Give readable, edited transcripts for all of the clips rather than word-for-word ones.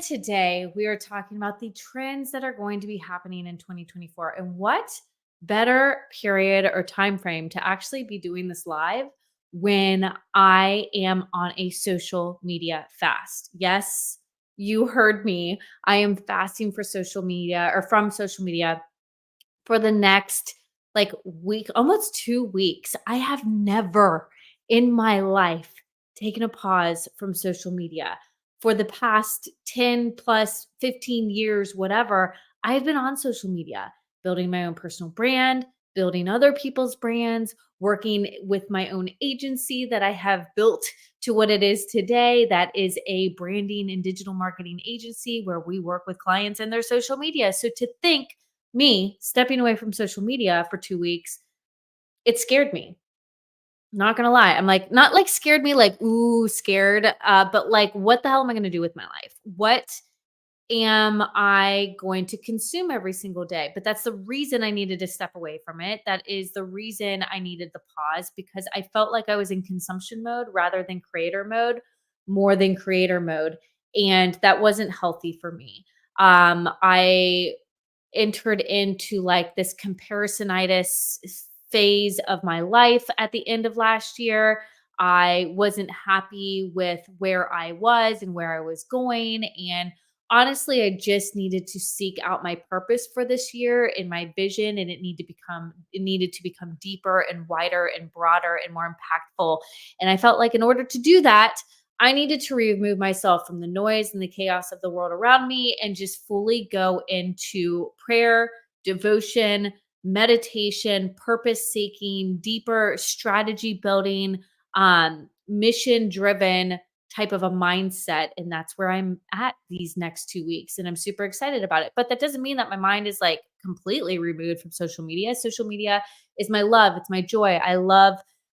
Today, we are talking about the trends that are going to be happening in 2024 and what better period or time frame to actually be doing this live when I am on a social media fast. Yes, you heard me. I am fasting for social media or from social media for the next week, almost 2 weeks. I have never in my life taken a pause from social media. For the past 10 plus 15 years, whatever, I've been on social media, building my own personal brand, building other people's brands, working with my own agency that I have built to what it is today. That is a branding and digital marketing agency where we work with clients and their social media. So to think me stepping away from social media for 2 weeks, it scared me. Not gonna lie. I'm like, not like scared me like, ooh, scared, but like, what the hell am I gonna do with my life? What am I going to consume every single day? But that's the reason I needed to step away from it. That is the reason I needed the pause because I felt like I was in consumption mode rather than creator mode, more than creator mode. And that wasn't healthy for me. I entered into like this comparisonitis phase of my life at the end of last year. I wasn't happy with where I was and where I was going. And honestly, I just needed to seek out my purpose for this year and my vision. And it needed to become deeper and wider and broader and more impactful. And I felt like in order to do that, I needed to remove myself from the noise and the chaos of the world around me and just fully go into prayer, devotion, meditation, purpose seeking, deeper strategy building, mission driven type of a mindset. And that's where I'm at these next 2 weeks. And I'm super excited about it. But that doesn't mean that my mind is like completely removed from social media. Social media is my love, it's my joy. I love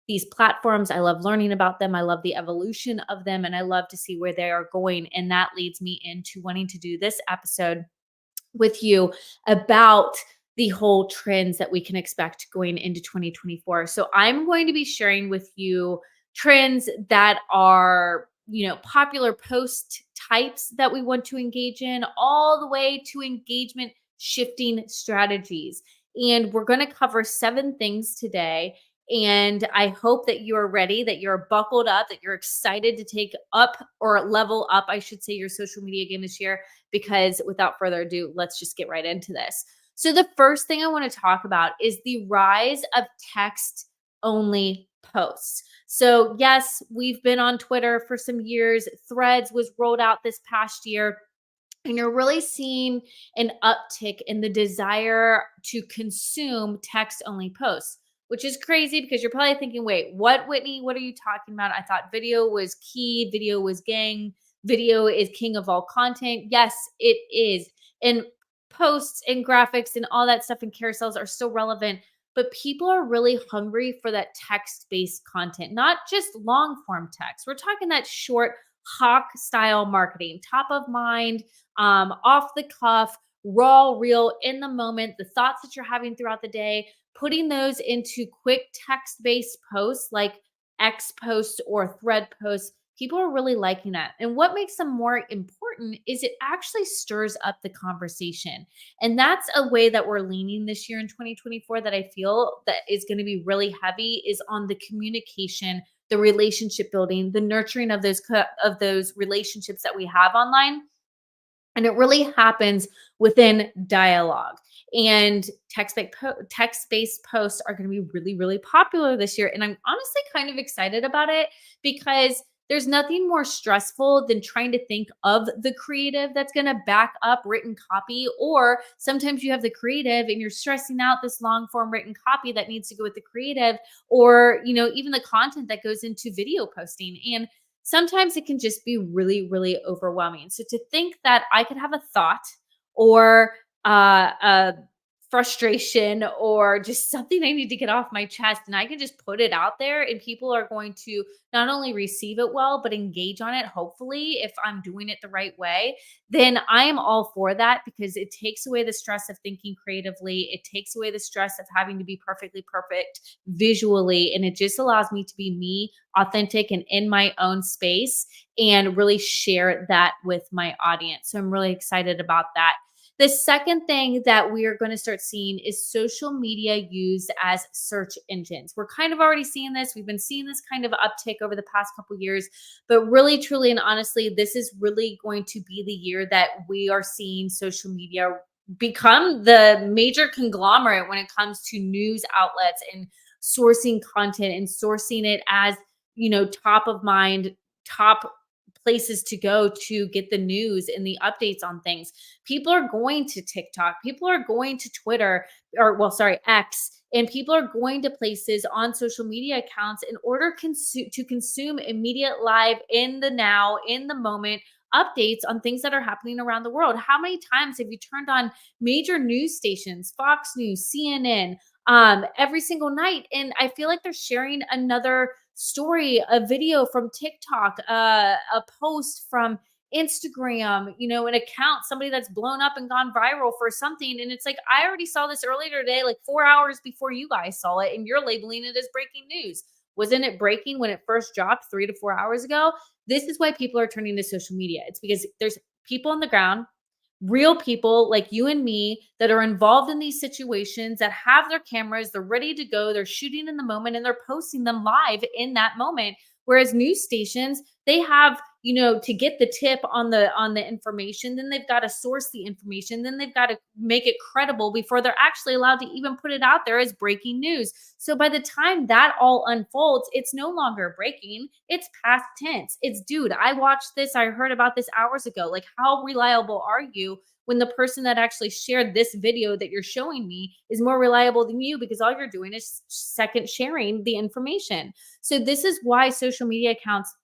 these platforms. I love learning about them. I love the evolution of them and I love to see where they are going. And that leads me into wanting to do this episode with you about the whole trends that we can expect going into 2024. So I'm going to be sharing with you trends that are, popular post types that we want to engage in, all the way to engagement shifting strategies. And we're going to cover 7 things today. And I hope that you're ready, that you're buckled up, that you're excited to take up or level up, I should say, your social media game this year. Because without further ado, let's just get right into this. So, the first thing I want to talk about is the rise of text only posts. So, yes, we've been on Twitter for some years. Threads was rolled out this past year. And you're really seeing an uptick in the desire to consume text only posts, which is crazy because you're probably thinking, wait, what, Whitney? What are you talking about? I thought video was key, video was gang, video is king of all content. Yes, it is. And posts and graphics and all that stuff and carousels are still relevant, but people are really hungry for that text based content, not just long form text. We're talking that short hawk style marketing, top of mind, off the cuff, raw, real, in the moment, the thoughts that you're having throughout the day, putting those into quick text based posts like X posts or thread posts. People are really liking that. And what makes them more important is it actually stirs up the conversation. And that's a way that we're leaning this year in 2024 that I feel that is going to be really heavy is on the communication, the relationship building, the nurturing of those relationships that we have online. And it really happens within dialogue. And text-based posts are going to be really, really popular this year. And I'm honestly kind of excited about it because there's nothing more stressful than trying to think of the creative that's going to back up written copy. Or sometimes you have the creative and you're stressing out this long form written copy that needs to go with the creative, or, even the content that goes into video posting. And sometimes it can just be really, really overwhelming. So to think that I could have a thought or a frustration or just something I need to get off my chest, and I can just put it out there and people are going to not only receive it well but engage on it, hopefully, if I'm doing it the right way, then I am all for that because it takes away the stress of thinking creatively. It takes away the stress of having to be perfectly perfect visually, and it just allows me to be me, authentic and in my own space, and really share that with my audience. So I'm really excited about that. The second thing that we are going to start seeing is social media used as search engines. We're kind of already seeing this. We've been seeing this kind of uptick over the past couple years, but really, truly, and honestly, this is really going to be the year that we are seeing social media become the major conglomerate when it comes to news outlets and sourcing content and sourcing it as, top of mind, top places to go to get the news and the updates on things. People are going to TikTok, people are going to Twitter, or well, sorry, X, and people are going to places on social media accounts in order to consume immediate live in the now, in the moment updates on things that are happening around the world. How many times have you turned on major news stations, Fox News, CNN, every single night? And I feel like they're sharing another story, a video from TikTok, a post from Instagram, an account, somebody that's blown up and gone viral for something. And it's like, I already saw this earlier today, like 4 hours before you guys saw it, and you're labeling it as breaking news. Wasn't it breaking when it first dropped 3 to 4 hours ago? This is why people are turning to social media. It's because there's people on the ground, real people like you and me that are involved in these situations, that have their cameras, they're ready to go, they're shooting in the moment and they're posting them live in that moment. Whereas news stations, they have, to get the tip on the information, then they've got to source the information, then they've got to make it credible before they're actually allowed to even put it out there as breaking news. So by the time that all unfolds, it's no longer breaking, it's past tense. It's, dude, I watched this, I heard about this hours ago. Like, how reliable are you when the person that actually shared this video that you're showing me is more reliable than you, because all you're doing is second sharing the information? So this is why social media accounts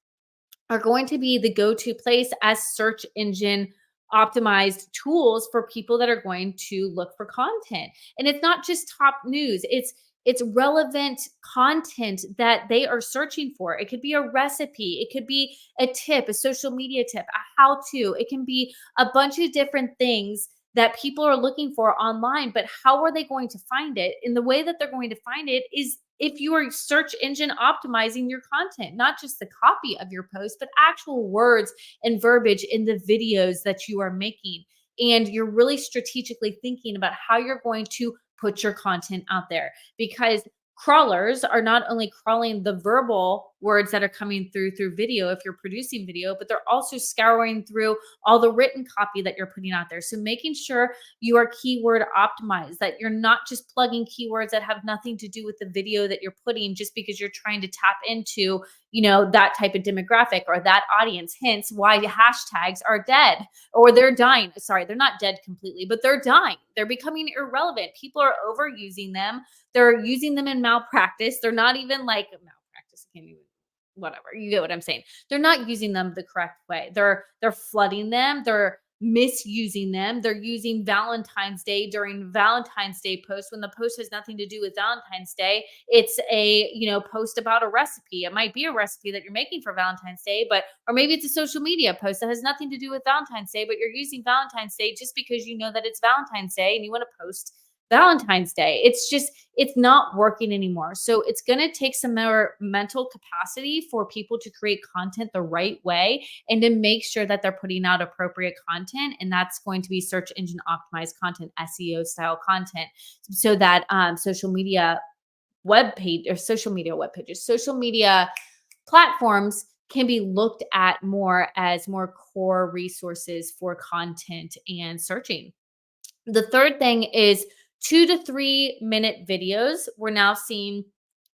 are going to be the go-to place as search engine optimized tools for people that are going to look for content. And it's not just top news, it's relevant content that they are searching for. It could be a recipe, it could be a tip, a social media tip, a how to. It can be a bunch of different things that people are looking for online, but how are they going to find it? And the way that they're going to find it is if you are search engine optimizing your content, not just the copy of your post, but actual words and verbiage in the videos that you are making. And you're really strategically thinking about how you're going to put your content out there, because crawlers are not only crawling the verbal words that are coming through video if you're producing video, but they're also scouring through all the written copy that you're putting out there. So making sure you are keyword optimized, that you're not just plugging keywords that have nothing to do with the video that you're putting just because you're trying to tap into, that type of demographic or that audience. Hence why the hashtags are dead, or they're dying. Sorry, they're not dead completely, but they're dying. They're becoming irrelevant. People are overusing them. They're using them in malpractice. They're not even like malpractice. I can't even, whatever. You get what I'm saying. They're not using them the correct way. They're flooding them. They're misusing them. They're using Valentine's Day during Valentine's Day posts when the post has nothing to do with Valentine's Day. It's a, post about a recipe. It might be a recipe that you're making for Valentine's Day, or maybe it's a social media post that has nothing to do with Valentine's Day, but you're using Valentine's Day just because you know that it's Valentine's Day and you want to post Valentine's Day. It's not working anymore. So it's going to take some more mental capacity for people to create content the right way and to make sure that they're putting out appropriate content. And that's going to be search engine optimized content, SEO style content, so that social media social media platforms can be looked at more as more core resources for content and searching. The third thing is 2 to 3 minute videos. We're now seeing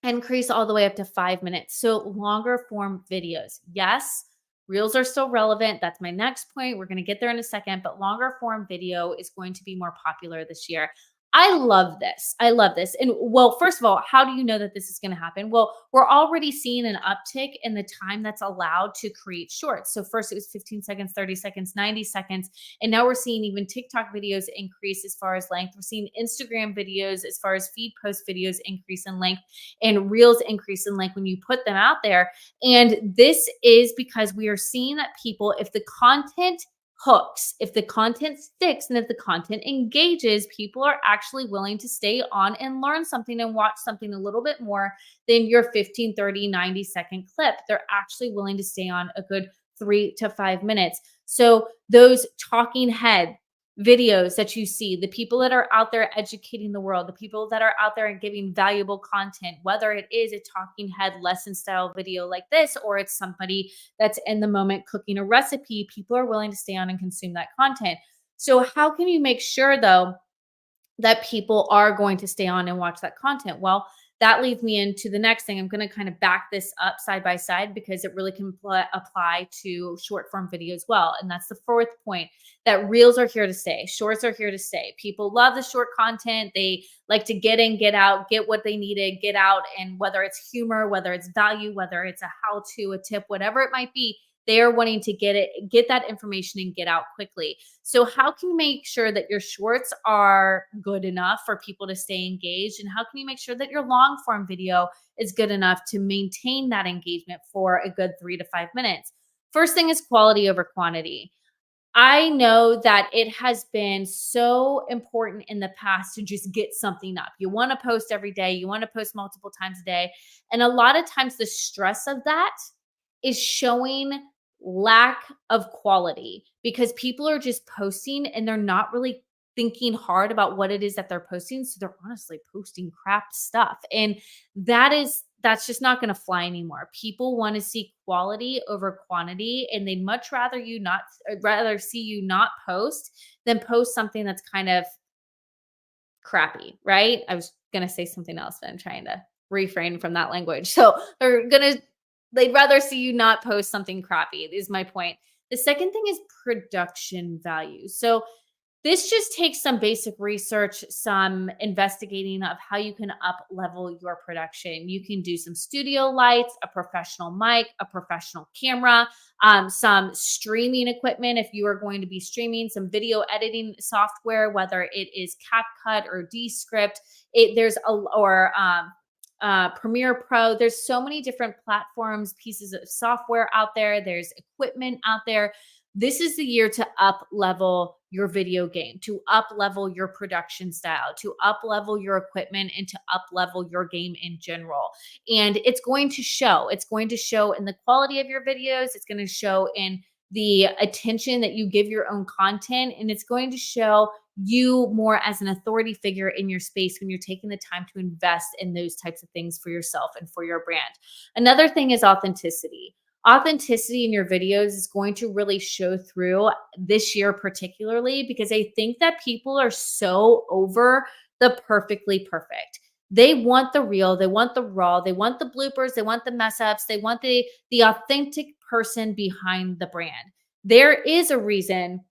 increase all the way up to 5 minutes. So longer form videos. Yes, reels are still relevant. That's my next point. We're going to get there in a second, but longer form video is going to be more popular this year. I love this. I love this. And well, first of all, how do you know that this is going to happen? Well, we're already seeing an uptick in the time that's allowed to create shorts. So first it was 15 seconds, 30 seconds, 90 seconds. And now we're seeing even TikTok videos increase as far as length. We're seeing Instagram videos as far as feed post videos increase in length and reels increase in length when you put them out there. And this is because we are seeing that people, if the content hooks, if the content sticks, and if the content engages, people are actually willing to stay on and learn something and watch something a little bit more than your 15, 30, 90-second clip. They're actually willing to stay on a good 3 to 5 minutes. So those talking head videos that you see, the people that are out there educating the world, the people that are out there and giving valuable content, whether it is a talking head lesson style video like this, or it's somebody that's in the moment cooking a recipe, people are willing to stay on and consume that content. So how can you make sure though that people are going to stay on and watch that content? Well, that leads me into the next thing. I'm going to kind of back this up side by side because it really can apply to short form video as well. And that's the fourth point, that reels are here to stay. Shorts are here to stay. People love the short content. They like to get in, get out, get what they needed, get out. And whether it's humor, whether it's value, whether it's a how to, a tip, whatever it might be, they are wanting to get that information and get out quickly. So how can you make sure that your shorts are good enough for people to stay engaged? And how can you make sure that your long form video is good enough to maintain that engagement for a good 3 to 5 minutes? First thing is quality over quantity. I know that it has been so important in the past to just get something up. You want to post every day, you want to post multiple times a day. And a lot of times the stress of that is showing lack of quality because people are just posting and they're not really thinking hard about what it is that they're posting. So they're honestly posting crap stuff. And that's just not going to fly anymore. People want to see quality over quantity, and they'd much rather see you not post than post something that's kind of crappy, right? I was going to say something else, but I'm trying to refrain from that language. So they'd rather see you not post something crappy, is my point. The second thing is production value. So this just takes some basic research, some investigating of how you can up level your production. You can do some studio lights, a professional mic, a professional camera, some streaming equipment if you are going to be streaming, some video editing software, whether it is CapCut or Descript. Premiere Pro. There's so many different platforms, pieces of software out there. There's equipment out there. This is the year to up level your video game, to up level your production style, to up level your equipment, and to up level your game in general. And it's going to show. It's going to show in the quality of your videos. It's going to show in the attention that you give your own content. And it's going to show you more as an authority figure in your space when you're taking the time to invest in those types of things for yourself and for your brand. Another thing is authenticity. Authenticity in your videos is going to really show through this year, particularly because I think that people are so over the perfectly perfect. They want the real, they want the raw, they want the bloopers, they want the mess ups, they want the authentic person behind the brand. There is a reason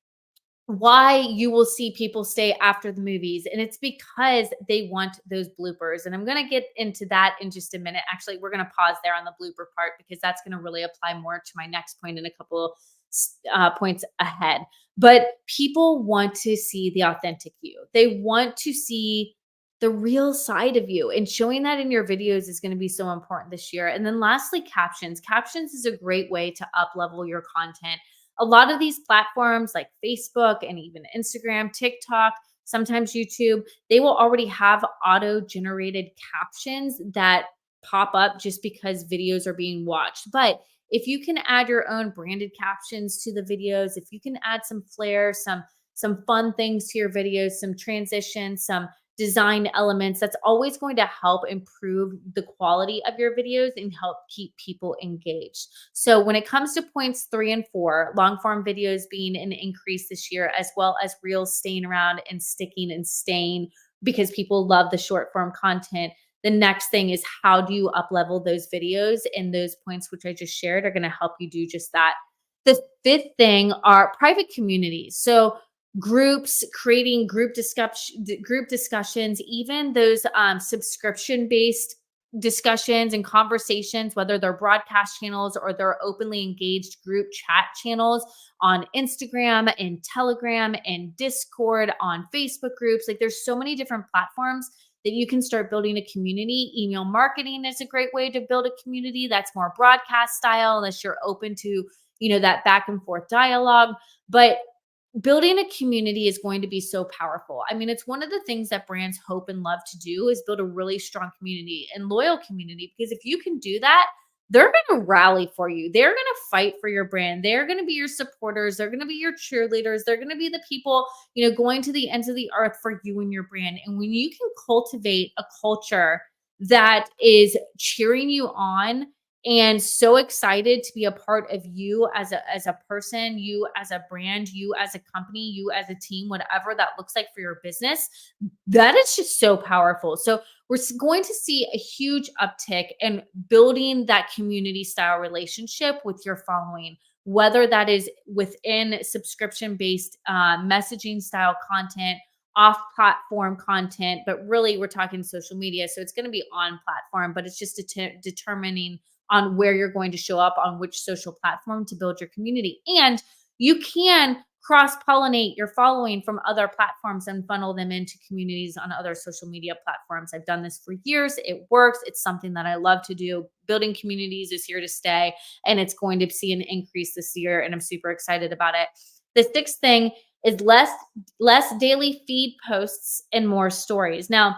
why you will see people stay after the movies, and it's because they want those bloopers. And I'm going to get into that in just a minute. Actually, we're going to pause there on the blooper part because that's going to really apply more to my next point in a couple points ahead. But people want to see the authentic you. They want to see the real side of you, and showing that in your videos is going to be so important this year. And then lastly, captions. Captions is a great way to up level your content. A lot of these platforms like Facebook and even Instagram, TikTok, sometimes YouTube, they will already have auto-generated captions that pop up just because videos are being watched. But if you can add your own branded captions to the videos, if you can add some flair, some fun things to your videos, some transitions, some design elements, that's always going to help improve the quality of your videos and help keep people engaged. So when it comes to points 3 and 4, long form videos being an increase this year, as well as reels staying around and sticking and staying because people love the short form content. The next thing is, how do you up level those videos? And those points, which I just shared, are going to help you do just that. The fifth thing are private communities. So groups, creating group discussions, even those subscription based discussions and conversations, whether they're broadcast channels or they're openly engaged group chat channels on Instagram and Telegram and Discord, on Facebook groups. Like there's so many different platforms that you can start building a community. Email marketing is a great way to build a community that's more broadcast style, unless you're open to, that back and forth dialogue. But building a community is going to be so powerful. I mean, it's one of the things that brands hope and love to do is build a really strong community and loyal community, because if you can do that, they're going to rally for you. They're going to fight for your brand. They're going to be your supporters. They're going to be your cheerleaders. They're going to be the people, going to the ends of the earth for you and your brand. And when you can cultivate a culture that is cheering you on and so excited to be a part of you as a person, you as a brand, you as a company, you as a team, whatever that looks like for your business, that is just so powerful. So we're going to see a huge uptick in building that community style relationship with your following, whether that is within subscription based messaging style content, off platform content, but really we're talking social media. So it's going to be on platform, but it's just determining on where you're going to show up on which social platform to build your community. And you can cross pollinate your following from other platforms and funnel them into communities on other social media platforms. I've done this for years. It works. It's something that I love to do. Building communities is here to stay, and it's going to see an increase this year, and I'm super excited about it. The sixth thing is less daily feed posts and more stories. Now,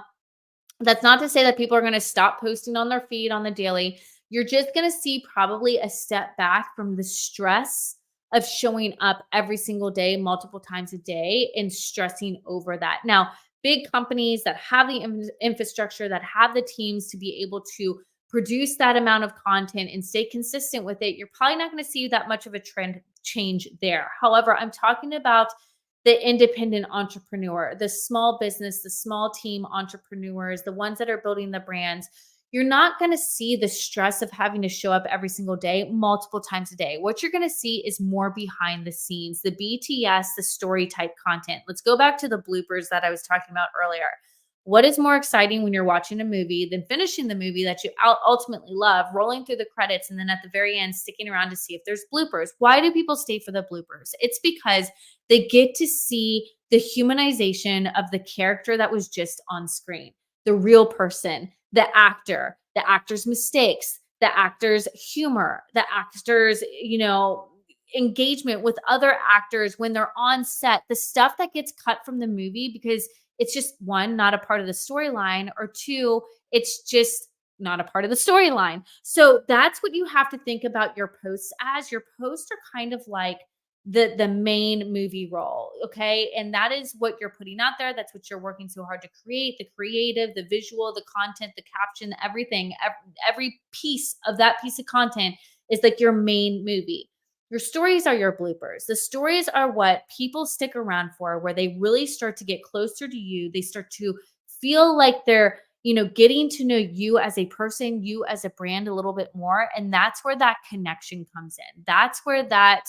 that's not to say that people are going to stop posting on their feed on the daily. You're just going to see probably a step back from the stress of showing up every single day, multiple times a day, and stressing over that. Now, big companies that have the infrastructure, that have the teams to be able to produce that amount of content and stay consistent with it, you're probably not going to see that much of a trend change there. However, I'm talking about the independent entrepreneur, the small business, the small team entrepreneurs, the ones that are building the brands. You're not going to see the stress of having to show up every single day, multiple times a day. What you're going to see is more behind the scenes, the BTS, the story type content. Let's go back to the bloopers that I was talking about earlier. What is more exciting when you're watching a movie than finishing the movie that you ultimately love, rolling through the credits, and then at the very end, sticking around to see if there's bloopers? Why do people stay for the bloopers? It's because they get to see the humanization of the character that was just on screen, the real person, the actor's mistakes, the actor's humor, the actor's, engagement with other actors when they're on set, the stuff that gets cut from the movie because it's just one, not a part of the storyline, or two, it's just not a part of the storyline. So that's what you have to think about your posts as. Your posts are kind of like the main movie role, okay? And that is what you're putting out there. That's what you're working so hard to create, the creative, the visual, the content, the caption, everything. Every piece of that piece of content is like your main movie. Your stories are your bloopers. The stories are what people stick around for, where they really start to get closer to you. They start to feel like they're, getting to know you as a person, you as a brand a little bit more. And that's where that connection comes in. That's where that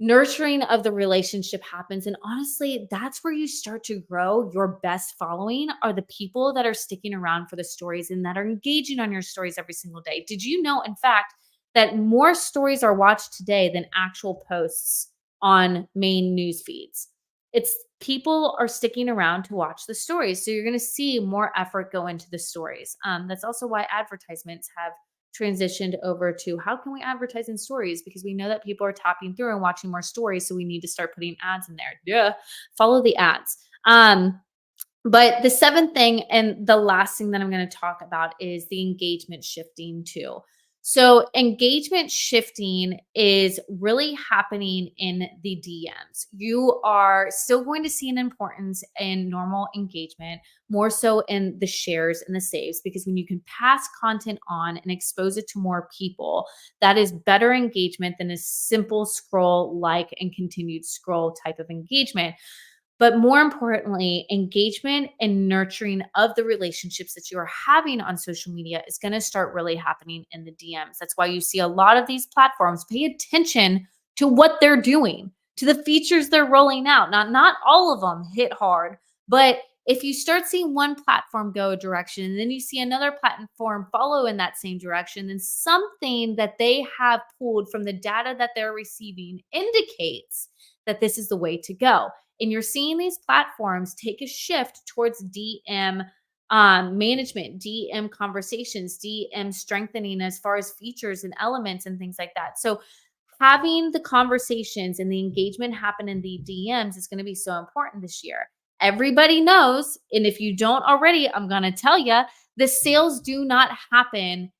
nurturing of the relationship happens. And honestly, that's where you start to grow your best following, are the people that are sticking around for the stories and that are engaging on your stories every single day. Did you know, in fact, that more stories are watched today than actual posts on main news feeds? It's people are sticking around to watch the stories. So you're going to see more effort go into the stories. That's also why advertisements have transitioned over to how can we advertise in stories, because we know that people are tapping through and watching more stories. So we need to start putting ads in there. Yeah. Follow the ads. But the seventh thing and the last thing that I'm going to talk about is the engagement shifting too. So engagement shifting is really happening in the DMs. You are still going to see an importance in normal engagement, more so in the shares and the saves, because when you can pass content on and expose it to more people, that is better engagement than a simple scroll, like, and continued scroll type of engagement. But more importantly, engagement and nurturing of the relationships that you are having on social media is going to start really happening in the DMs. That's why you see a lot of these platforms pay attention to what they're doing. to the features they're rolling out. Not all of them hit hard, but if you start seeing one platform go a direction and then you see another platform follow in that same direction, then something that they have pulled from the data that they're receiving indicates that this is the way to go. And you're seeing these platforms take a shift towards DM management, DM conversations, DM strengthening as far as features and elements and things like that. So having the conversations and the engagement happen in the DMs is going to be so important this year. Everybody knows, and if you don't already, I'm going to tell you, the sales do not happen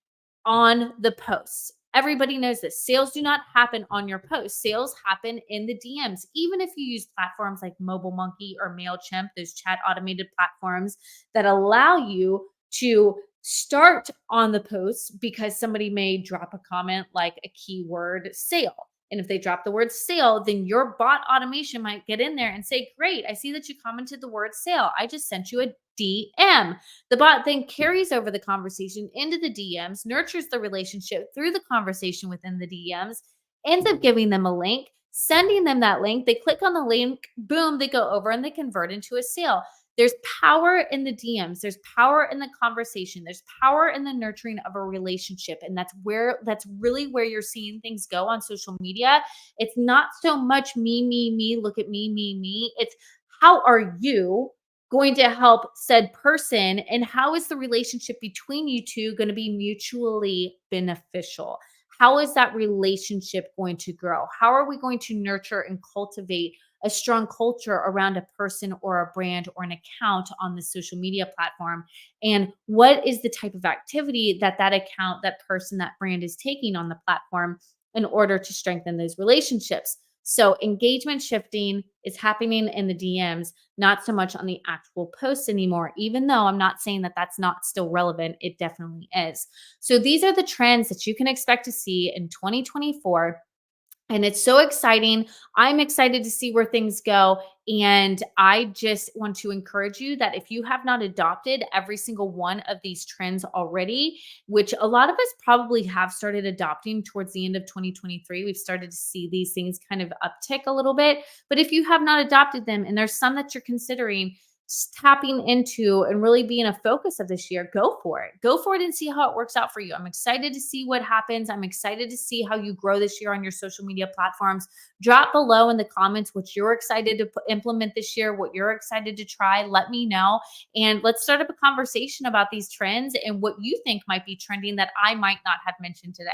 on the posts. Everybody knows this. Sales do not happen on your posts. Sales happen in the DMs. Even if you use platforms like Mobile Monkey or MailChimp, those chat automated platforms that allow you to start on the post because somebody may drop a comment like a keyword sale. And if they drop the word sale, then your bot automation might get in there and say, great, I see that you commented the word sale. I just sent you a DM. The bot then carries over the conversation into the DMs, nurtures the relationship through the conversation within the DMs, ends up giving them a link, sending them that link. They click on the link, boom, they go over and they convert into a sale. There's power in the DMs. There's power in the conversation. There's power in the nurturing of a relationship. And that's really where you're seeing things go on social media. It's not so much me, look at me. It's how are you going to help said person, and how is the relationship between you two going to be mutually beneficial? How is that relationship going to grow? How are we going to nurture and cultivate a strong culture around a person or a brand or an account on the social media platform? And what is the type of activity that that account, that person, that brand is taking on the platform in order to strengthen those relationships? So engagement shifting is happening in the DMs, not so much on the actual posts anymore, even though I'm not saying that that's not still relevant. It definitely is. So these are the trends that you can expect to see in 2024, and it's so exciting. I'm excited to see where things go. And I just want to encourage you that if you have not adopted every single one of these trends already, which a lot of us probably have started adopting towards the end of 2023, we've started to see these things kind of uptick a little bit. But if you have not adopted them and there's some that you're considering tapping into and really being a focus of this year, go for it. Go for it and see how it works out for you. I'm excited to see what happens. I'm excited to see how you grow this year on your social media platforms. Drop below in the comments what you're excited to implement this year, what you're excited to try. Let me know. And let's start up a conversation about these trends and what you think might be trending that I might not have mentioned today.